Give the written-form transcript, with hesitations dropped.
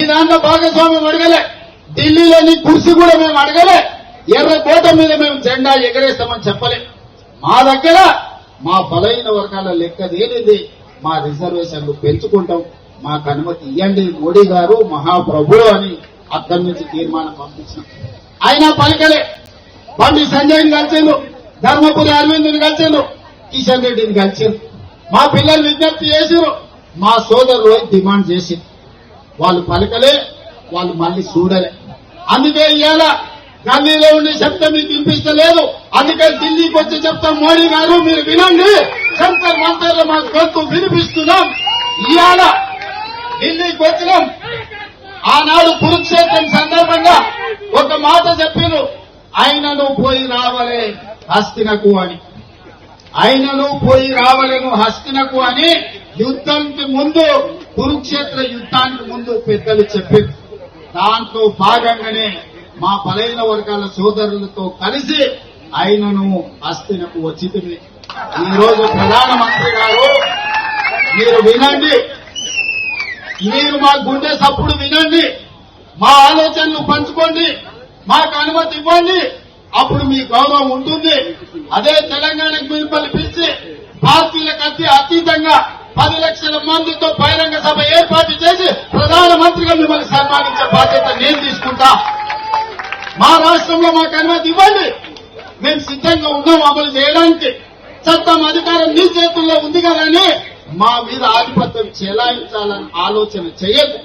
దాంట్లో భాగస్వామ్యం అడగలే, ఢిల్లీలో నీ కుర్చీ కూడా మేము అడగలే, ఎర్ర కోట మీద మేము జెండా ఎగరేస్తామని చెప్పలే. మా దగ్గర మా బలహీన వర్గాల లెక్క తేలింది, మా రిజర్వేషన్లు పెంచుకుంటాం, మాకు అనుమతి ఇవ్వండి మోడీ గారు మహాప్రభుడు అని అక్కడి నుంచి తీర్మానం పంపించాం. అయినా పలికలే. బండి సంజయ్ని కలిసిండు, ధర్మపురి అరవింద్ని కలిసిండు, కిషన్ రెడ్డిని కలిసిండు. మా పిల్లలు విజ్ఞప్తి చేసిరు, మా సోదరులు డిమాండ్ చేసి వాళ్ళు పలకలే, వాళ్ళు మళ్ళీ చూడలే. అందుకే ఇవాళ గల్లీలో ఉండే శబ్దం మీకు వినిపిస్తలేదు. అందుకే ఢిల్లీకి వచ్చి చెప్తాం, మోడీ గారు మీరు వినండి, జంతర్ మంతర్లో మా గొంతు వినిపిస్తున్నాం. ఇవాళ ఢిల్లీకి వచ్చినాం. ఆనాడు కురుక్షేత్రం సందర్భంగా ఒక మాట చెప్పారు, ఆయనను పోయి రావలే హస్తినకు అని, ఆయనను పోయి రావలేను హస్తినకు అని యుద్ధానికి ముందు, కురుక్షేత్ర యుద్ధానికి ముందు పెద్దలు చెప్పారు. దాంట్లో భాగంగానే మా బలైన వర్గాల సోదరులతో కలిసి ఆయనను హస్తినకు వచ్చింది. ఈరోజు ప్రధానమంత్రి గారు మీరు వినండి, మీరు మా గుండె సప్పుడు వినండి, మా ఆలోచనలు పంచుకోండి, మాకు అనుమతి ఇవ్వండి, అప్పుడు మీ గౌరవం ఉంటుంది. అదే తెలంగాణకు మిమ్మల్ని పిలిచి పార్టీలకు అతీతంగా 10 లక్షల మందితో బహిరంగ సభ ఏర్పాటు చేసి ప్రధానమంత్రిగా మిమ్మల్ని సన్మానించే బాధ్యత నేను తీసుకుంటా. మా రాష్ట్రంలో మాకు అనుమతి ఇవ్వండి, మేము సిద్ధంగా ఉన్నాం అమలు చేయడానికి. చట్టం అధికారం నీ చేతుల్లో ఉంది కదని మా మీద ఆధిపత్యం చెలాయించాలని ఆలోచన చేయదు.